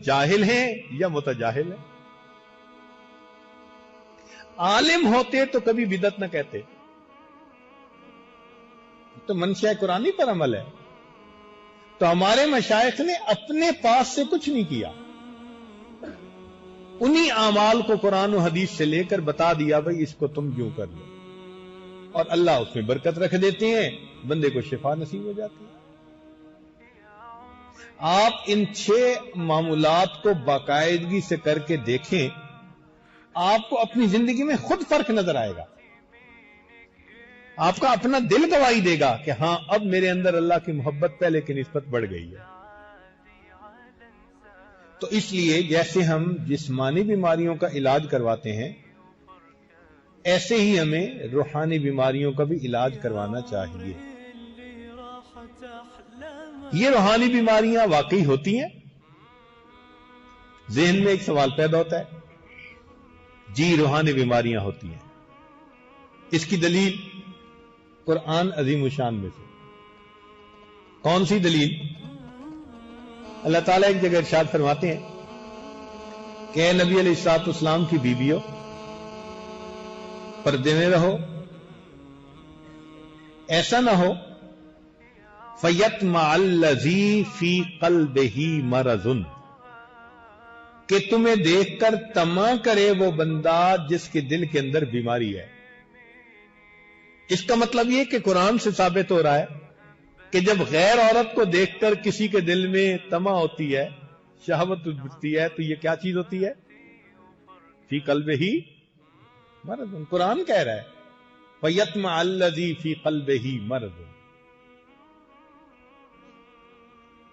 جاہل ہیں یا متجاہل ہیں. عالم ہوتے تو کبھی بدعت نہ کہتے. تو منشاء قرآنی پر عمل ہے. تو ہمارے مشائخ نے اپنے پاس سے کچھ نہیں کیا، انہی اعمال کو قرآن و حدیث سے لے کر بتا دیا بھائی اس کو تم یوں کر لو، اور اللہ اس میں برکت رکھ دیتے ہیں، بندے کو شفا نصیب ہو جاتی ہے. آپ ان 6 معمولات کو باقاعدگی سے کر کے دیکھیں، آپ کو اپنی زندگی میں خود فرق نظر آئے گا. آپ کا اپنا دل گواہی دے گا کہ ہاں اب میرے اندر اللہ کی محبت پہلے کی نسبت بڑھ گئی ہے. تو اس لیے جیسے ہم جسمانی بیماریوں کا علاج کرواتے ہیں، ایسے ہی ہمیں روحانی بیماریوں کا بھی علاج کروانا چاہیے. یہ روحانی بیماریاں واقعی ہوتی ہیں. ذہن میں ایک سوال پیدا ہوتا ہے، جی روحانی بیماریاں ہوتی ہیں. اس کی دلیل قرآن عظیم الشان میں سے. کون سی دلیل؟ اللہ تعالیٰ ایک جگہ ارشاد فرماتے ہیں کہ اے نبی علیہ الصلوۃ والسلام کی بیویوں، پردے میں رہو، ایسا نہ ہو فَيَطْمَعَ الَّذِي فِي قَلْبِهِ مَرَضٌ، کہ تمہیں دیکھ کر طمع کرے وہ بندہ جس کے دل کے اندر بیماری ہے. اس کا مطلب یہ کہ قرآن سے ثابت ہو رہا ہے کہ جب غیر عورت کو دیکھ کر کسی کے دل میں طمع ہوتی ہے، شہوت اٹھتی ہے، تو یہ کیا چیز ہوتی ہے؟ فی قلبہ مرض. قرآن کہہ رہا ہے فَيَطْمَعَ الَّذِي فِي قَلْبِهِ مَرَضٌ.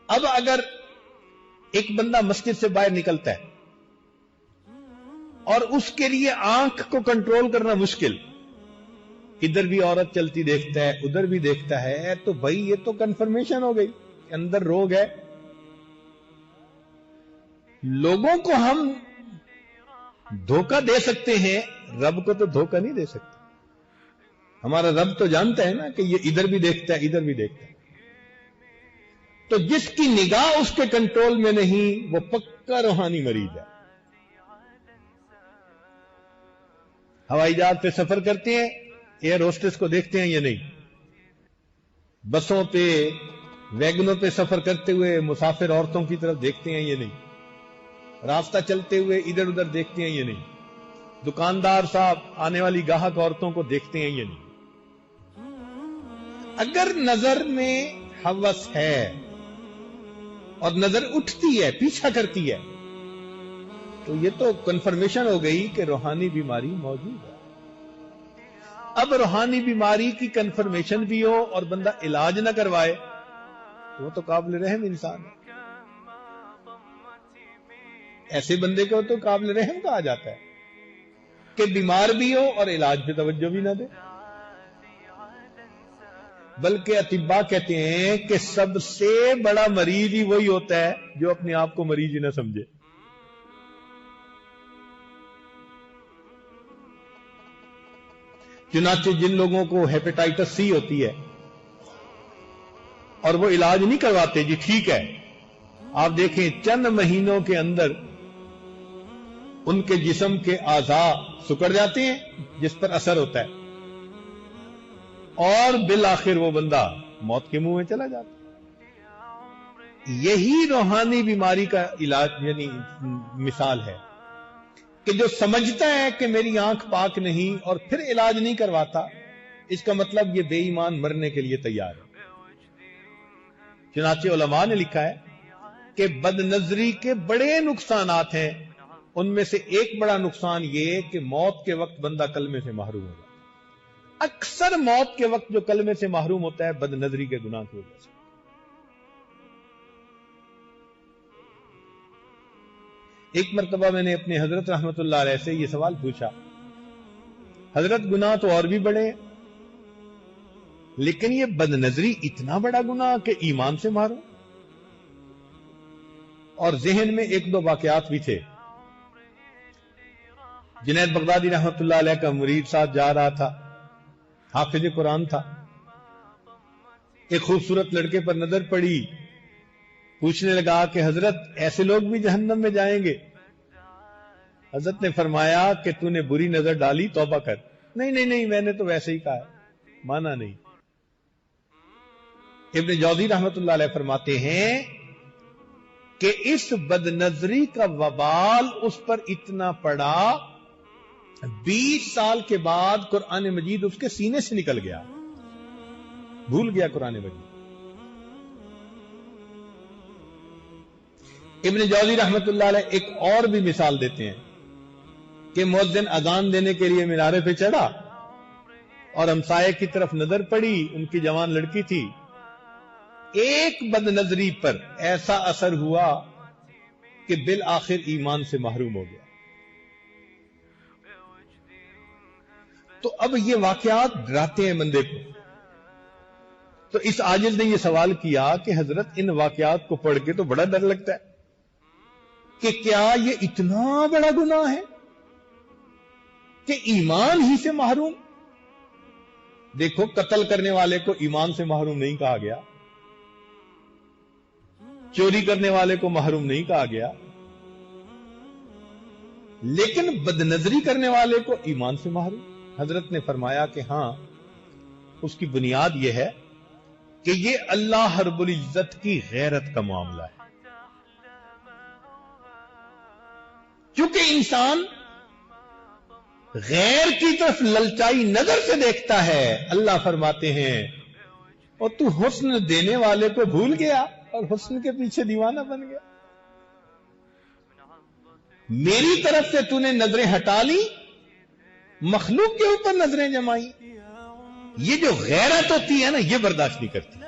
اب اگر ایک بندہ مسجد سے باہر نکلتا ہے اور اس کے لیے آنکھ کو کنٹرول کرنا مشکل، ادھر بھی عورت چلتی دیکھتا ہے ادھر بھی دیکھتا ہے، تو بھائی یہ تو کنفرمیشن ہو گئی کہ اندر روگ ہے. لوگوں کو ہم دھوکہ دے سکتے ہیں، رب کو تو دھوکہ نہیں دے سکتے. ہمارا رب تو جانتا ہے نا کہ یہ ادھر بھی دیکھتا ہے ادھر بھی دیکھتا ہے. تو جس کی نگاہ اس کے کنٹرول میں نہیں وہ پکا روحانی مریض ہے. ہوائی جہاز پہ سفر کرتے ہیں، ایئر ہوسٹس کو دیکھتے ہیں یا نہیں؟ بسوں پہ ویگنوں پہ سفر کرتے ہوئے مسافر عورتوں کی طرف دیکھتے ہیں یا نہیں؟ راستہ چلتے ہوئے ادھر ادھر دیکھتے ہیں یا نہیں؟ دکاندار صاحب آنے والی گاہک عورتوں کو دیکھتے ہیں یا نہیں؟ اگر نظر میں ہوس ہے اور نظر اٹھتی ہے پیچھا کرتی ہے تو یہ تو کنفرمیشن ہو گئی کہ روحانی بیماری موجود ہے. اب روحانی بیماری کی کنفرمیشن بھی ہو اور بندہ علاج نہ کروائے تو وہ تو قابل رحم انسان ہے. ایسے بندے کو تو قابل رحم کہا جاتا ہے کہ بیمار بھی ہو اور علاج پہ توجہ بھی نہ دے. بلکہ اطباء کہتے ہیں کہ سب سے بڑا مریض ہی وہی ہوتا ہے جو اپنے آپ کو مریض ہی نہ سمجھے. چنانچہ جن لوگوں کو ہیپیٹائٹس سی ہوتی ہے اور وہ علاج نہیں کرواتے، جی ٹھیک ہے، آپ دیکھیں چند مہینوں کے اندر ان کے جسم کے اعضاء سکڑ جاتے ہیں جس پر اثر ہوتا ہے، اور بالآخر وہ بندہ موت کے منہ میں چلا جاتا ہے. یہی روحانی بیماری کا علاج یعنی مثال ہے کہ جو سمجھتا ہے کہ میری آنکھ پاک نہیں اور پھر علاج نہیں کرواتا، اس کا مطلب یہ بے ایمان مرنے کے لیے تیار ہے. چنانچہ علماء نے لکھا ہے کہ بد نظری کے بڑے نقصانات ہیں، ان میں سے ایک بڑا نقصان یہ کہ موت کے وقت بندہ کلمے سے محروم ہوگا. اکثر موت کے وقت جو کلمے سے محروم ہوتا ہے بد نظری کے گناہ کی وجہ سے. ایک مرتبہ میں نے اپنے حضرت رحمت اللہ علیہ سے یہ سوال پوچھا، حضرت گناہ تو اور بھی بڑے ہیں لیکن یہ بد نظری اتنا بڑا گناہ کہ ایمان سے محروم؟ اور ذہن میں ایک دو واقعات بھی تھے. جنید بغدادی رحمت اللہ علیہ کا مرید ساتھ جا رہا تھا، حافظ قرآن تھا. ایک خوبصورت لڑکے پر نظر پڑی، پوچھنے لگا کہ حضرت ایسے لوگ بھی جہنم میں جائیں گے؟ حضرت نے فرمایا کہ تو نے بری نظر ڈالی، توبہ کر۔ نہیں میں نے تو ویسے ہی کہا ہے، مانا نہیں۔ ابن جوزی رحمت اللہ علیہ فرماتے ہیں کہ اس بد نظری کا وبال اس پر اتنا پڑا، 20 سال کے بعد قرآن مجید اس کے سینے سے نکل گیا، بھول گیا قرآن مجید۔ ابن جوزی رحمت اللہ علیہ ایک اور بھی مثال دیتے ہیں کہ مؤذن اذان دینے کے لیے مینارے پہ چڑھا اور ہمسائے کی طرف نظر پڑی، ان کی جوان لڑکی تھی، ایک بد نظری پر ایسا اثر ہوا کہ بالآخر ایمان سے محروم ہو گیا۔ تو اب یہ واقعات ڈراتے ہیں بندے کو۔ تو اس عاجز نے یہ سوال کیا کہ حضرت ان واقعات کو پڑھ کے تو بڑا ڈر لگتا ہے کہ کیا یہ اتنا بڑا گناہ ہے کہ ایمان ہی سے محروم؟ دیکھو، قتل کرنے والے کو ایمان سے محروم نہیں کہا گیا، چوری کرنے والے کو محروم نہیں کہا گیا، لیکن بد نظری کرنے والے کو ایمان سے محروم۔ حضرت نے فرمایا کہ ہاں، اس کی بنیاد یہ ہے کہ یہ اللہ رب العزت کی غیرت کا معاملہ ہے۔ کیونکہ انسان غیر کی طرف للچائی نظر سے دیکھتا ہے، اللہ فرماتے ہیں اور تو حسن دینے والے کو بھول گیا اور حسن کے پیچھے دیوانہ بن گیا۔ میری طرف سے تو نے نظریں ہٹا لی، مخلوق کے اوپر نظریں جمائی۔ یہ جو غیرت ہوتی ہے نا، یہ برداشت نہیں کرتی۔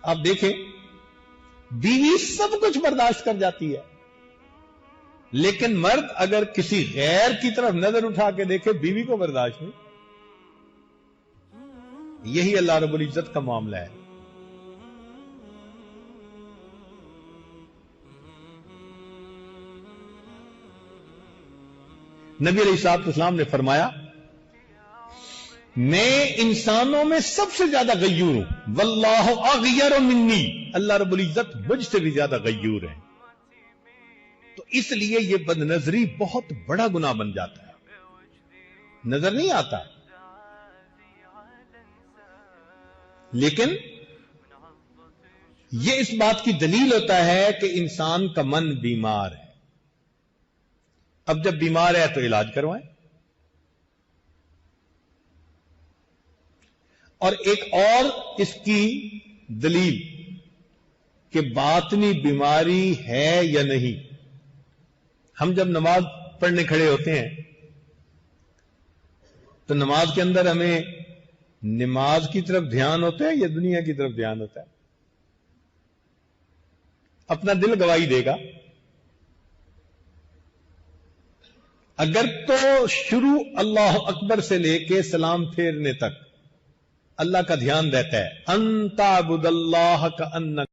آپ دیکھیں، بیوی سب کچھ برداشت کر جاتی ہے، لیکن مرد اگر کسی غیر کی طرف نظر اٹھا کے دیکھے، بیوی کو برداشت نہیں۔ یہی اللہ رب العزت کا معاملہ ہے۔ نبی علیہ الصلوۃ والسلام نے فرمایا، میں انسانوں میں سب سے زیادہ غیور ہوں، واللہ اغیر منی، اللہ رب العزت مجھ سے بھی زیادہ غیور ہے۔ تو اس لیے یہ بد نظری بہت بڑا گناہ بن جاتا ہے، نظر نہیں آتا، لیکن یہ اس بات کی دلیل ہوتا ہے کہ انسان کا من بیمار ہے۔ اب جب بیمار ہے تو علاج کروائیں۔ اور ایک اور اس کی دلیل کہ باطنی بیماری ہے یا نہیں، ہم جب نماز پڑھنے کھڑے ہوتے ہیں تو نماز کے اندر ہمیں نماز کی طرف دھیان ہوتا ہے یا دنیا کی طرف دھیان ہوتا ہے؟ اپنا دل گواہی دے گا۔ اگر تو شروع اللہ اکبر سے لے کے سلام پھیرنے تک اللہ کا دھیان رہتا ہے، ان تعبد اللہ کأنک